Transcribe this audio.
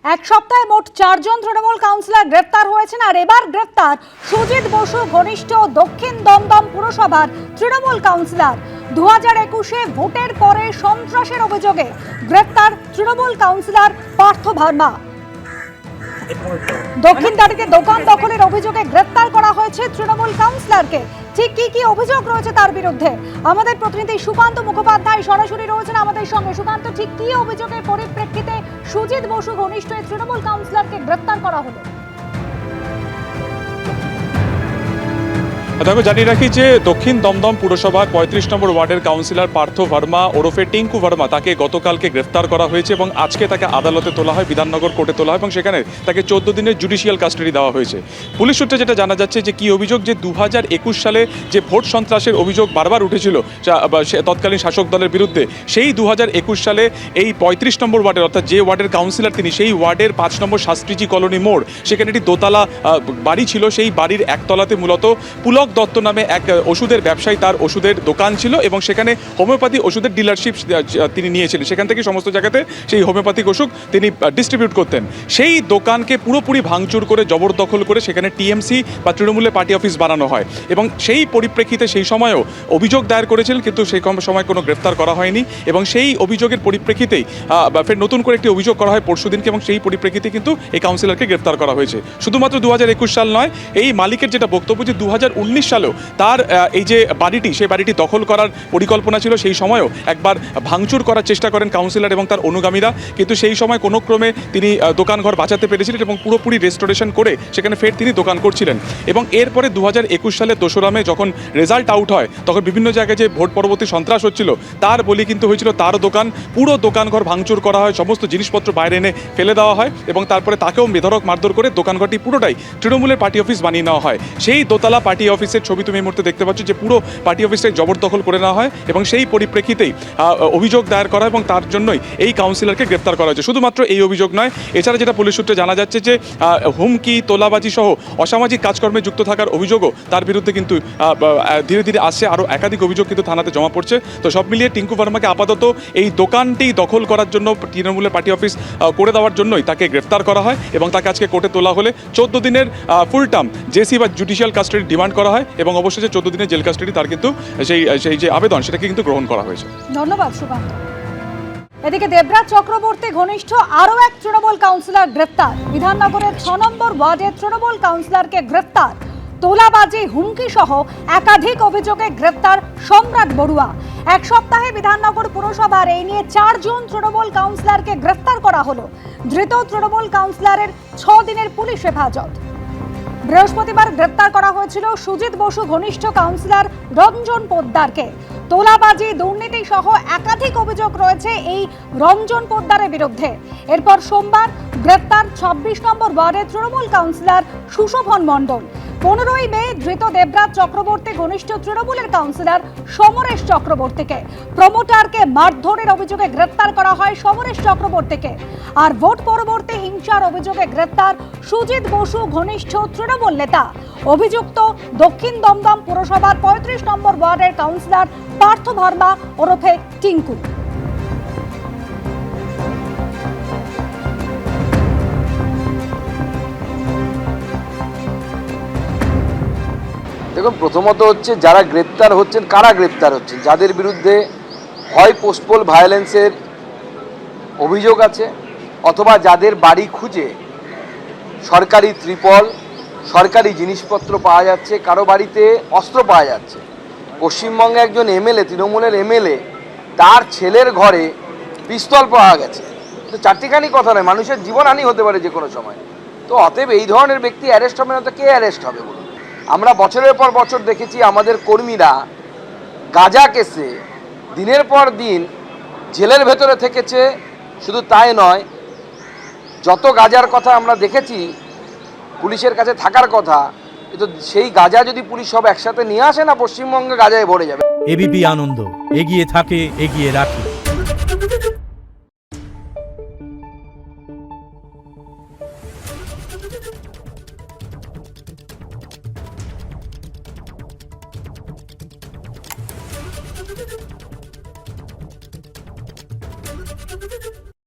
এক সপ্তাহে মোট 4 জন তৃণমূল কাউন্সিলর গ্রেপ্তার হয়েছেন। আর এবার গ্রেপ্তার সুজিত বসু ঘনিষ্ঠ দক্ষিণ দমদম পুরসভার তৃণমূল কাউন্সিলর। 2021-এ ভোটের পরে সন্ত্রাসের অভিযোগে গ্রেপ্তার তৃণমূল কাউন্সিলর পার্থ ভার্মা। দক্ষিণদারিতে দোকান দখলের অভিযোগে গ্রেপ্তার করা হয়েছে তৃণমূল কাউন্সিলরকে। ঠিক কি অভিযোগ রয়েছে তার বিরুদ্ধে আমাদের প্রতিনিধি সুকান্ত মুখোপাধ্যায় সরাসরি রয়েছেন আমাদের সঙ্গে। সুকান্ত, ঠিক কি অভিযোগের পরিপ্রেক্ষিতে সুজিত বসু ঘনিষ্ঠ তৃণমূল কাউন্সিলরকে গ্রেপ্তার করা হলো? দেখো, জানিয়ে রাখি যে দক্ষিণ দমদম পুরসভার 35 নম্বর ওয়ার্ডের কাউন্সিলর পার্থ ভার্মা ওরফে টিঙ্কু ভার্মা তাকে গতকালকে গ্রেফতার করা হয়েছে এবং আজকে তাকে আদালতে তোলা হয়, বিধাননগর কোর্টে তোলা হয় এবং সেখানে তাকে 14 দিনের জুডিশিয়াল কাস্টাডি দেওয়া হয়েছে। পুলিশ সূত্রে যেটা জানা যাচ্ছে যে কি অভিযোগ, যে 2021 সালে যে ভোট সন্ত্রাসের অভিযোগ বারবার উঠেছিল তৎকালীন শাসক দলের বিরুদ্ধে, সেই 2021 সালে এই 35 নম্বর ওয়ার্ডের, অর্থাৎ যে ওয়ার্ডের কাউন্সিলর তিনি, সেই ওয়ার্ডের 5 নম্বর শাস্ত্রীজি কলোনি মোড়, সেখানে একটি দোতলা বাড়ি ছিল। সেই বাড়ির একতলাতে মূলত পুলক দত্ত নামে এক ওষুধের ব্যবসায়ী, তার ওষুধের দোকান ছিল এবং সেখানে হোমিওপ্যাথি ওষুধের ডিলারশিপ তিনি নিয়েছিলেন। সেখান থেকে সমস্ত জায়গাতে সেই হোমিওপ্যাথিক ওষুধ তিনি ডিস্ট্রিবিউট করতেন। সেই দোকানকে পুরোপুরি ভাঙচুর করে জবরদখল করে সেখানে টিএমসি বা তৃণমূলের পার্টি অফিস বানানো হয় এবং সেই পরিপ্রেক্ষিতে সেই সময়ও অভিযোগ দায়ের করেছিলেন, কিন্তু সেই সময় কোনো গ্রেফতার করা হয়নি এবং সেই অভিযোগের পরিপ্রেক্ষিতেই ফের নতুন করে একটি অভিযোগ করা হয় পরশুদিনকে এবং সেই পরিপ্রেক্ষিতে কিন্তু এই কাউন্সিলরকে গ্রেফতার করা হয়েছে। শুধুমাত্র 2021 সাল নয়, এই মালিকের যেটা বক্তব্য যে 2019 সালেও তার এই যে বাড়িটি, সেই বাড়িটি দখল করার পরিকল্পনা ছিল। সেই সময়ও একবার ভাঙচুর করার চেষ্টা করেন কাউন্সিলর এবং তার অনুগামীরা, কিন্তু সেই সময় কোনো ক্রমে তিনি দোকানঘর বাঁচাতে পেরেছিলেন এবং পুরোপুরি রেস্টোরেশন করে সেখানে ফের তিনি দোকান করছিলেন। এবং এরপরে 2021 সালের 2 মে যখন রেজাল্ট আউট হয়, তখন বিভিন্ন জায়গায় যে ভোট পরবর্তী সন্ত্রাস হচ্ছিল তার বলি কিন্তু হয়েছিল তার দোকান, পুরো দোকানঘর ভাঙচুর করা হয়, সমস্ত জিনিসপত্র বাইরে এনে ফেলে দেওয়া হয় এবং তারপরে তাকেও বেধড়ক মারধর করে দোকানঘরটি পুরোটাই তৃণমূলের পার্টি অফিস বানিয়ে নেওয়া হয়। সেই দোতলা পার্টি অফিসের ছবি তুমি এই মুহূর্তে দেখতে পাচ্ছ, যে পুরো পার্টি অফিসটাই জবরদখল করে নেওয়া হয় এবং সেই পরিপ্রেক্ষিতেই অভিযোগ দায়ের করা এবং তার জন্যই এই কাউন্সিলরকে গ্রেফতার করা হয়েছে। শুধুমাত্র এই অভিযোগ নয়, এছাড়া যেটা পুলিশ সূত্রে জানা যাচ্ছে যে হুমকি, তোলাবাজি সহ অসামাজিক কাজকর্মে যুক্ত থাকার অভিযোগও তার বিরুদ্ধে কিন্তু ধীরে ধীরে আসছে। আরও একাধিক অভিযোগ কিন্তু থানাতে জমা পড়ছে। তো সব মিলিয়ে টিঙ্কু ভার্মাকে আপাতত এই দোকানটি দখল করার জন্য, তৃণমূলের পার্টি অফিস করে দেওয়ার জন্যই তাকে গ্রেফতার করা হয় এবং তাকে আজকে কোর্টে তোলা হলে 14 দিনের ফুল টার্ম জেসি বা জুডিশিয়াল কাস্টাডি ডিমান্ড করা হয় এবং অবশেষে 14 দিনের জেল কাস্টাডি তার কিন্তু সেই যে আবেদন সেটাকে কিন্তু গ্রহণ করা হয়েছে। ধন্যবাদ সুকান্ত। এদিকে দেবরাজ চক্রবর্তী ঘনিষ্ঠ আরও এক তৃণমূল কাউন্সিলর গ্রেপ্তার। বিধাননগরের 6 নম্বর ওয়ার্ডের তৃণমূল কাউন্সিলরকে গ্রেপ্তার। তোলাবাজি, হুমকি সহ একাধিক অভিযোগে গ্রেপ্তার সম্রাট বড়ুয়া। এক সপ্তাহে বিধাননগর পুরসভার এই নিয়ে 4 জন তৃণমূল কাউন্সিলরকে গ্রেপ্তার করা হলো। ধৃত তৃণমূল কাউন্সিলরের 6 দিনের পুলিশ হেফাজত। বৃহস্পতিবার গ্রেপ্তার করা হয়েছিল সুজিত বসু ঘনিষ্ঠ কাউন্সিলর রঞ্জন পোদ্দারকে। তোলাবাজি, দুর্নীতি সহ একাধিক অভিযোগ রয়েছে এই রঞ্জন পোদ্দারের বিরুদ্ধে। এরপর সোমবার গ্রেপ্তার 26 নম্বর ওয়ার্ডের তৃণমূল কাউন্সিলর সুশোভন মণ্ডল। 15ই মে ধৃত দেবরাজ চক্রবর্তী ঘনিষ্ঠ তৃণমূলের কাউন্সিলর সমরেশ চক্রবর্তীকে। প্রমোটারকে মারধরের অভিযোগে গ্রেপ্তার করা হয় সমরেশ চক্রবর্তীকে। আর ভোট পরবর্তী হিংসার অভিযোগে গ্রেপ্তার সুজিত বসু ঘনিষ্ঠ তৃণমূল নেতা। অভিযুক্ত দক্ষিণ দমদম পুরসভার 35 নম্বর ওয়ার্ডের কাউন্সিলর পার্থ ভার্মা ওরফে টিঙ্কু। দেখুন, প্রথমত হচ্ছে যারা গ্রেপ্তার হচ্ছেন, কারা গ্রেপ্তার হচ্ছেন, যাদের বিরুদ্ধে হয় পোস্টপোল ভায়োলেন্সের অভিযোগ আছে অথবা যাদের বাড়ি খুঁজে সরকারি ত্রিপল, সরকারি জিনিসপত্র পাওয়া যাচ্ছে, কারো বাড়িতে অস্ত্র পাওয়া যাচ্ছে। পশ্চিমবঙ্গে একজন এমএলএ, তৃণমূলের এমএলএ, তার ছেলের ঘরে পিস্তল পাওয়া গেছে। তো চারটিখানি কথা নয়, মানুষের জীবনহানি হতে পারে যে কোনো সময়। তো অতএব এই ধরনের ব্যক্তি অ্যারেস্ট হবে না তো কে অ্যারেস্ট হবে বলুন? আমরা বছরের পর বছর দেখেছি আমাদের কর্মীরা গাঁজা কেসে দিনের পর দিন জেলের ভেতরে থেকেছে। শুধু তাই নয়, যত গাঁজার কথা আমরা দেখেছি পুলিশের কাছে থাকার কথা, কিন্তু সেই গাঁজা যদি পুলিশ সব একসাথে নিয়ে আসে না, পশ্চিমবঙ্গে গাঁজায় ভরে যাবে। এবিপি আনন্দ, এগিয়ে থাকে, এগিয়ে রাখে।